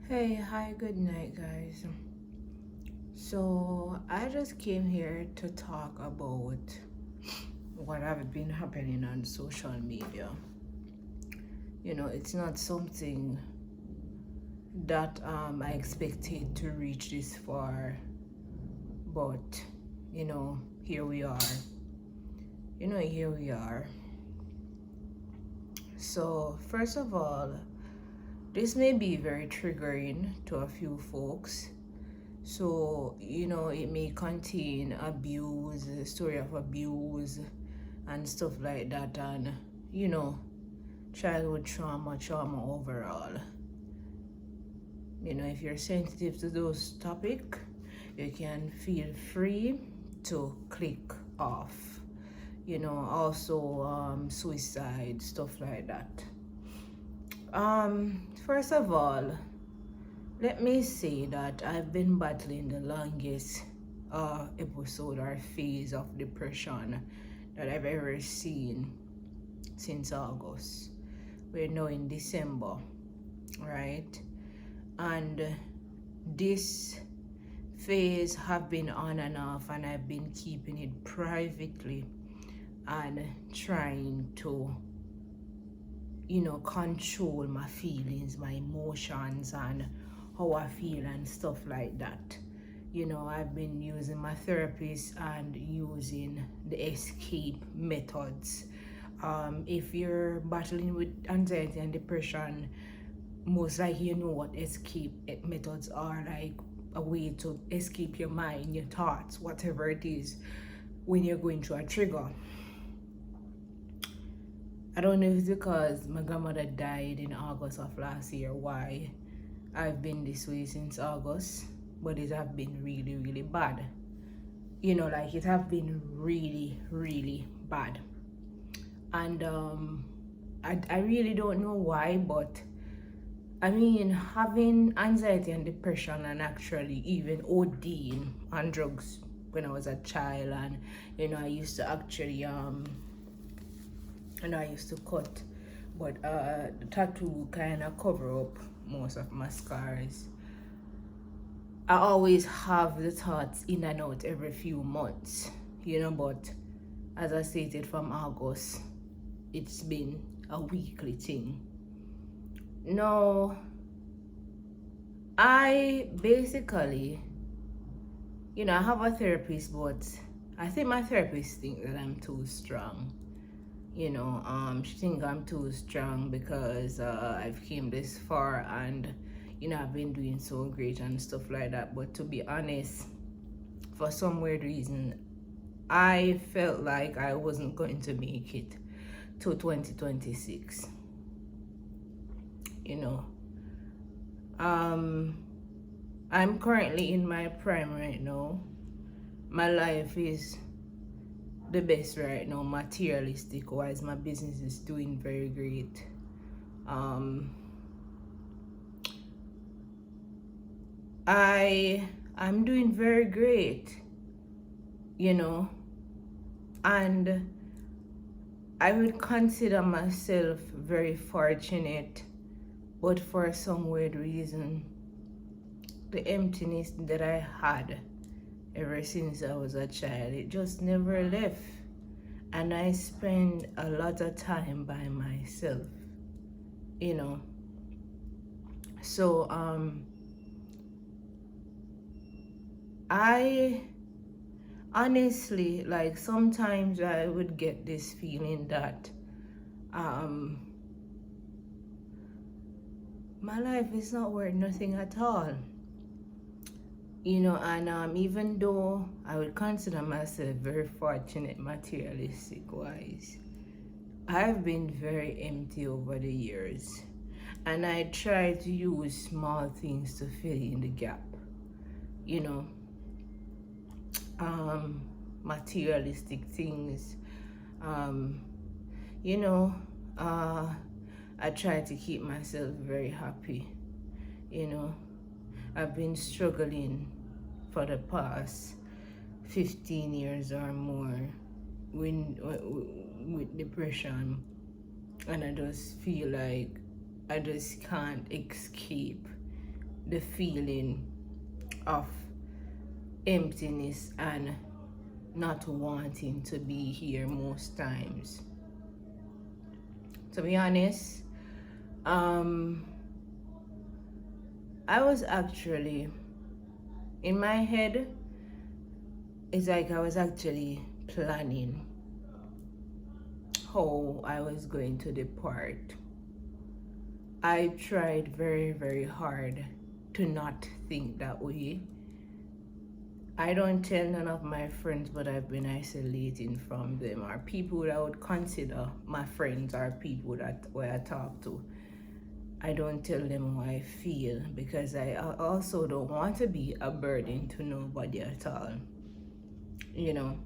Hey, hi, good night, guys. So, I just came here to talk about what have been happening on social media. It's not something that I expected to reach this far, but here we are. Here we are. So, first of all, this may be very triggering to a few folks. So, it may contain abuse, a story of abuse, and stuff like that, and, you know, childhood trauma overall. If you're sensitive to those topics, you can feel free to click off. Also suicide, stuff like that. First of all, let me say that I've been battling the longest episode or phase of depression that I've ever seen since August. We're now in December, right? And this phase have been on and off, and I've been keeping it privately and trying to control my feelings, my emotions, and how I feel and stuff like that. I've been using my therapist and using the escape methods. If you're battling with anxiety and depression, most likely you know what escape methods are, like a way to escape your mind, your thoughts, whatever it is, when you're going through a trigger. I don't know if it's because my grandmother died in August of last year why I've been this way since August, but it have been really, really bad. Like it have been really, really bad. And I really don't know why, but I mean, having anxiety and depression and actually even ODing on drugs when I was a child, and I used to actually I used to cut, but the tattoo kind of cover up most of my scars. I always have the thoughts in and out every few months, but as I stated from August, it's been a weekly thing. No, I basically, I have a therapist, but I think my therapist thinks that I'm too strong. She thinks I'm too strong because I've came this far, and I've been doing so great and stuff like that. But to be honest, for some weird reason, I felt like I wasn't going to make it to 2026. I'm currently in my prime right now. My life is the best right now, materialistic wise. My business is doing very great. I'm doing very great, and I would consider myself very fortunate, but for some weird reason, the emptiness that I had ever since I was a child, it just never left. And I spend a lot of time by myself, So I honestly, like, sometimes I would get this feeling that my life is not worth nothing at all. And even though I would consider myself very fortunate materialistic wise, I've been very empty over the years, and I try to use small things to fill in the gap. You know, Materialistic things. Um, you know, I try to keep myself very happy. I've been struggling for the past 15 years or more with depression, and I just feel like I just can't escape the feeling of emptiness and not wanting to be here most times. To be honest, I was actually, in my head, it's like I was actually planning how I was going to depart. I tried very, very hard to not think that way. I don't tell none of my friends, but I've been isolating from them, or people that I would consider my friends, or people that where I talk to. I don't tell them how I feel because I also don't want to be a burden to nobody at all, you know.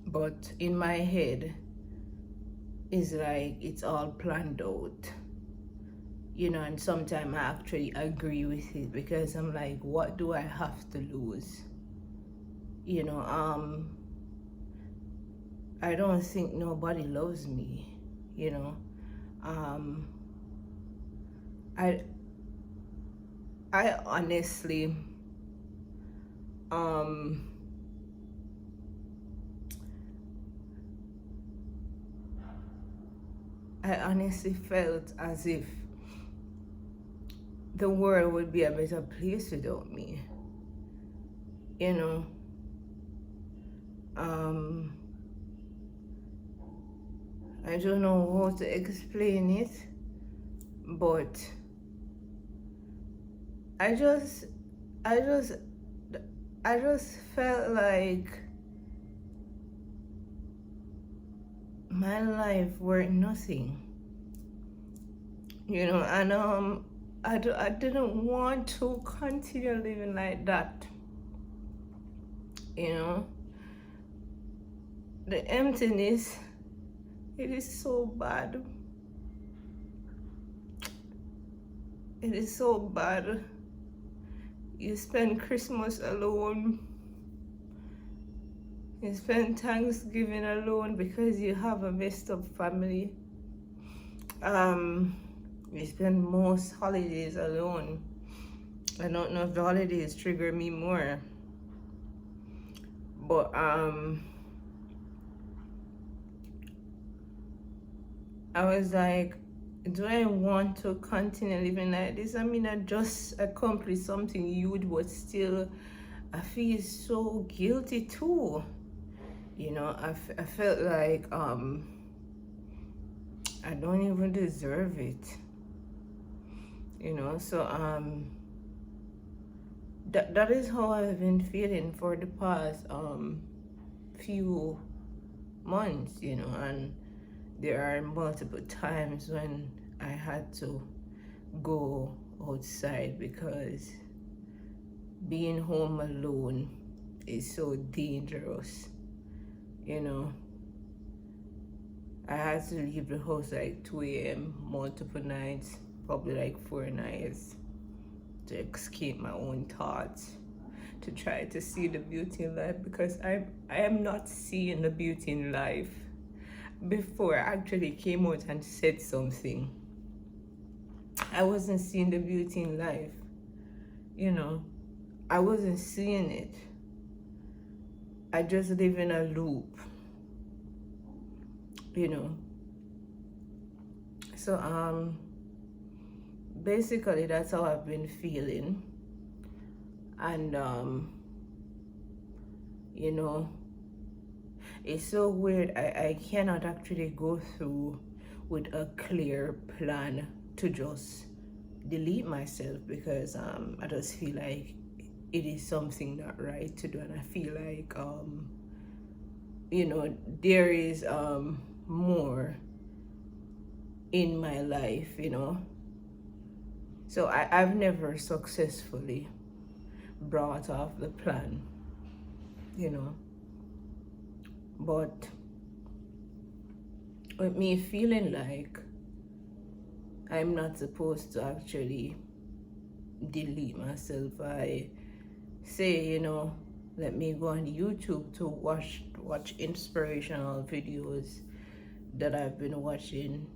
But in my head, it's like it's all planned out, you know, and sometimes I actually agree with it because I'm like, what do I have to lose? You know, I don't think nobody loves me, you know. I honestly I honestly felt as if the world would be a better place without me, you know. I don't know how to explain it, but I just felt like my life were nothing, you know, and I didn't want to continue living like that, you know. The emptiness, it is so bad. It is so bad. You spend Christmas alone. You spend Thanksgiving alone because you have a messed up family. You spend most holidays alone. I don't know if the holidays trigger me more, but I was like, do I want to continue living like this? I mean, I just accomplished something huge, but still I feel so guilty too. You know, I felt like I don't even deserve it. You know, so that is how I've been feeling for the past few months, you know, and there are multiple times when I had to go outside because being home alone is so dangerous, you know. I had to leave the house like 2 a.m. multiple nights, probably like 4 nights, to escape my own thoughts, to try to see the beauty in life, because I am not seeing the beauty in life. Before I actually came out and said something, I wasn't seeing the beauty in life, you know. I wasn't seeing it. I just live in a loop, you know. So basically that's how I've been feeling. And you know, it's so weird. I cannot actually go through with a clear plan to just delete myself because I just feel like it is something not right to do, and I feel like you know, there is more in my life, you know. So I've never successfully brought off the plan, you know. But with me feeling like I'm not supposed to actually delete myself, I say, you know, let me go on YouTube to watch inspirational videos that I've been watching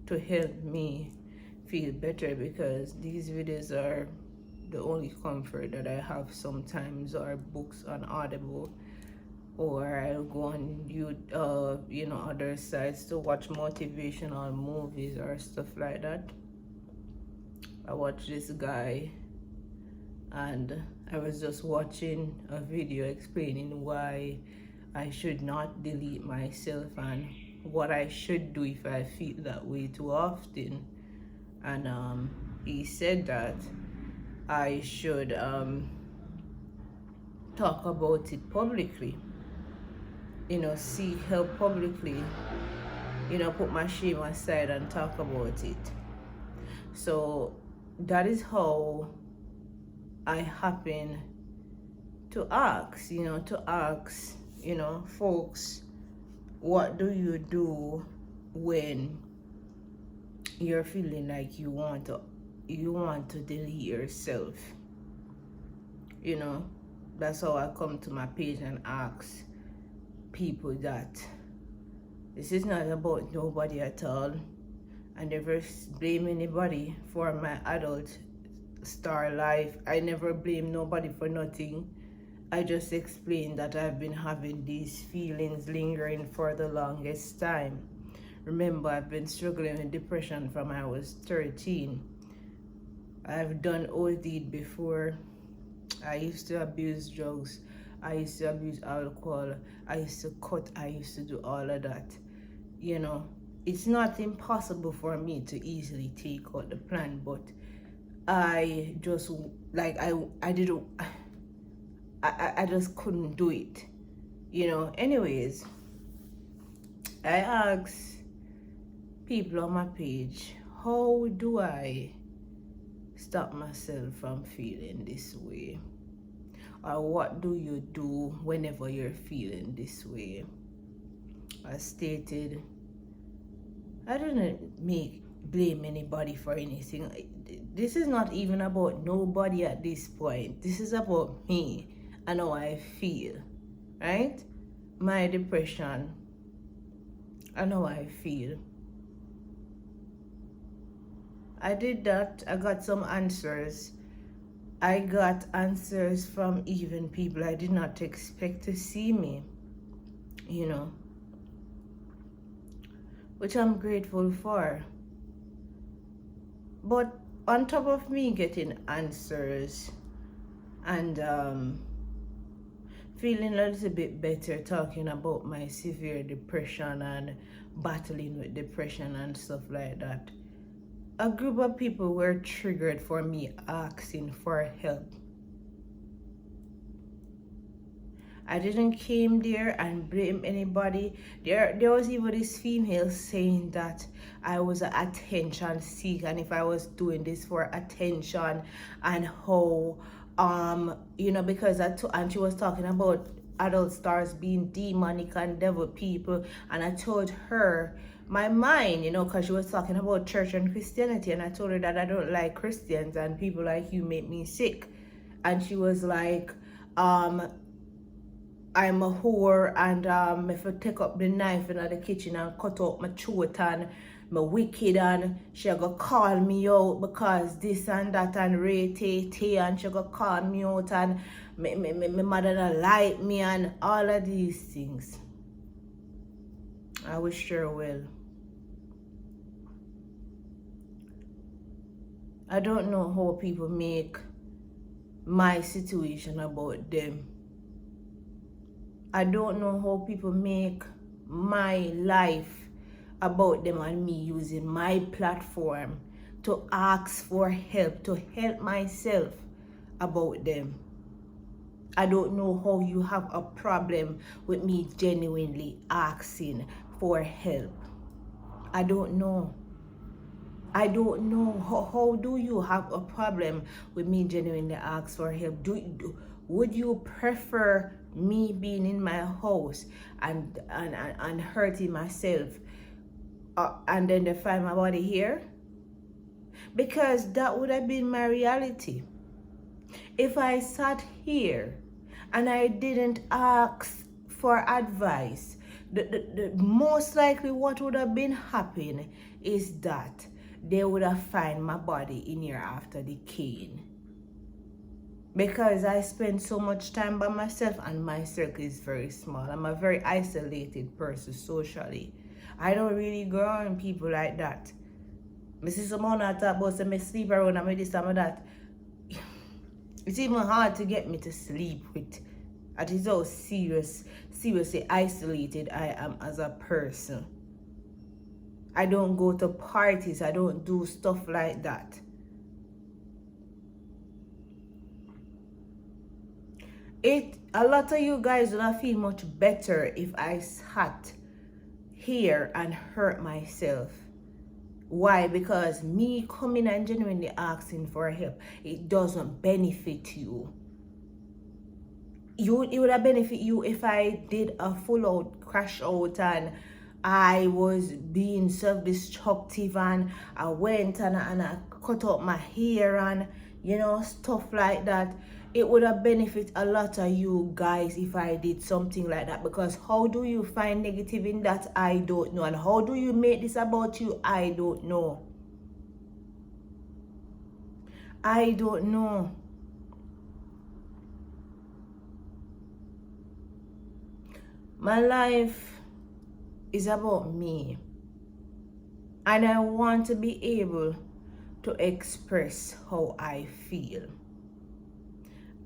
to help me feel better, because these videos are the only comfort that I have sometimes, or books on Audible, or I'll go on other sites to watch motivational movies or stuff like that. I watched this guy, and I was just watching a video explaining why I should not delete myself and what I should do if I feel that way too often. And he said that I should talk about it publicly, seek help publicly, put my shame aside and talk about it. So that is how I happen to ask, folks, what do you do when you're feeling like you want to delete yourself? That's how I come to my page and ask people that. This is not about nobody at all. I never blame anybody for my adult star life. I never blame nobody for nothing. I just explained that I've been having these feelings lingering for the longest time. Remember, I've been struggling with depression from I was 13. I've done OD before. I used to abuse drugs. I used to abuse alcohol. I used to cut. I used to do all of that. It's not impossible for me to easily take out the plan, but I just I just couldn't do it. Anyways, I asked people on my page, how do I stop myself from feeling this way? Or what do you do whenever you're feeling this way? I stated, I didn't blame anybody for anything. This is not even about nobody at this point. This is about me and how I feel, right? My depression and how I feel. I did that. I got some answers. I got answers from even people I did not expect to see me, which I'm grateful for. But on top of me getting answers and feeling a little bit better, talking about my severe depression and battling with depression and stuff like that, a group of people were triggered for me asking for help. I didn't came there and blame anybody. There was even this female saying that I was an attention seeker, and if I was doing this for attention, and how because and she was talking about adult stars being demonic and devil people, and I told her my mind, because she was talking about church and Christianity, and I told her that I don't like Christians and people like you make me sick. And she was like, I'm a whore, and if I take up the knife in the kitchen and cut out my throat, and my wicked, and she gonna call me out because this and that, and and she gonna call me out, and my mother don't like me, and all of these things. I wish her well. I don't know how people make my situation about them. I don't know how people make my life about them and me using my platform to ask for help, to help myself about them. I don't know how you have a problem with me genuinely asking for help. I don't know. How do you have a problem with me genuinely ask for help? Would you prefer me being in my house and hurting myself and then they find my body here? Because that would have been my reality. If I sat here and I didn't ask for advice, the most likely what would have been happening is that they would have found my body in here after decaying. Because I spend so much time by myself and my circle is very small. I'm a very isolated person socially. I don't really go around people like that. I see someone that talk about some sleep around and this and that. It's even hard to get me to sleep with. That is how seriously isolated I am as a person. I don't go to parties. I don't do stuff like that. A lot of you guys would have feel much better if I sat here and hurt myself. Why? Because me coming and genuinely asking for help, it doesn't benefit you. It would have benefit you if I did a full out crash out and I was being self-destructive and I went and I cut out my hair and stuff like that. It would have benefit a lot of you guys if I did something like that, because how do you find negative in that? I don't know. And how do you make this about you? I don't know. I don't know. My life is about me, and I want to be able to express how I feel.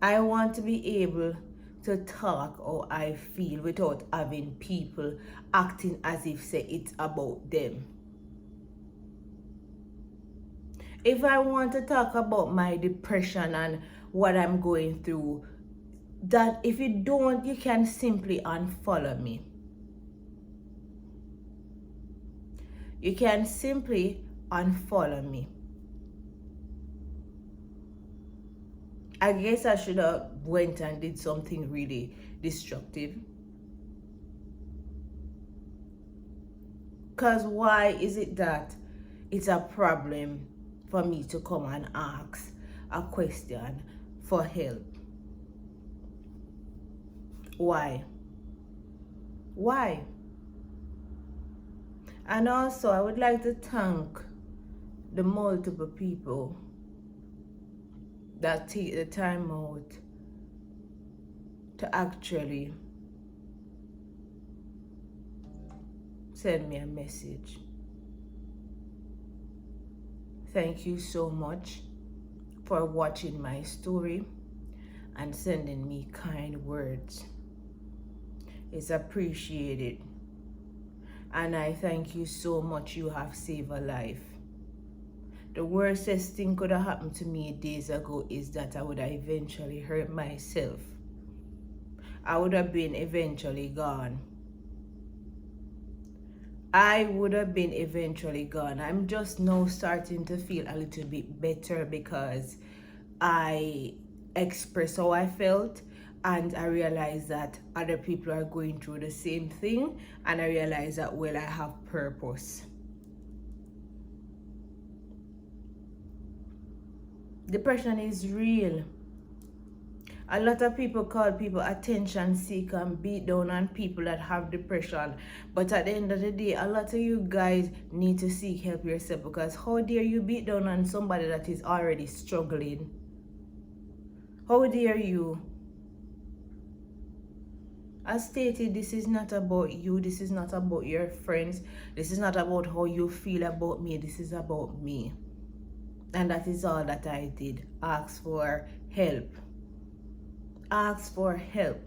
I want to be able to talk how I feel without having people acting as if say it's about them. If I want to talk about my depression and what I'm going through, that if you don't, you can simply unfollow me. You can simply unfollow me. I guess I should have went and did something really destructive. Because why is it that it's a problem for me to come and ask a question for help? Why? Why? And also, I would like to thank the multiple people that take the time out to actually send me a message. Thank you so much for watching my story and sending me kind words. It's appreciated. And I thank you so much. You have saved a life. The worstest thing could have happened to me days ago is that I would have eventually hurt myself. I would have been eventually gone. I would have been eventually gone. I'm just now starting to feel a little bit better because I expressed how I felt, and I realized that other people are going through the same thing, and I realized that, well, I have purpose. Depression is real. A lot of people call people attention seeker and beat down on people that have depression. But at the end of the day, a lot of you guys need to seek help yourself, because how dare you beat down on somebody that is already struggling? How dare you? As stated, this is not about you. This is not about your friends. This is not about how you feel about me. This is about me. And that is all that I did. Ask for help. Ask for help.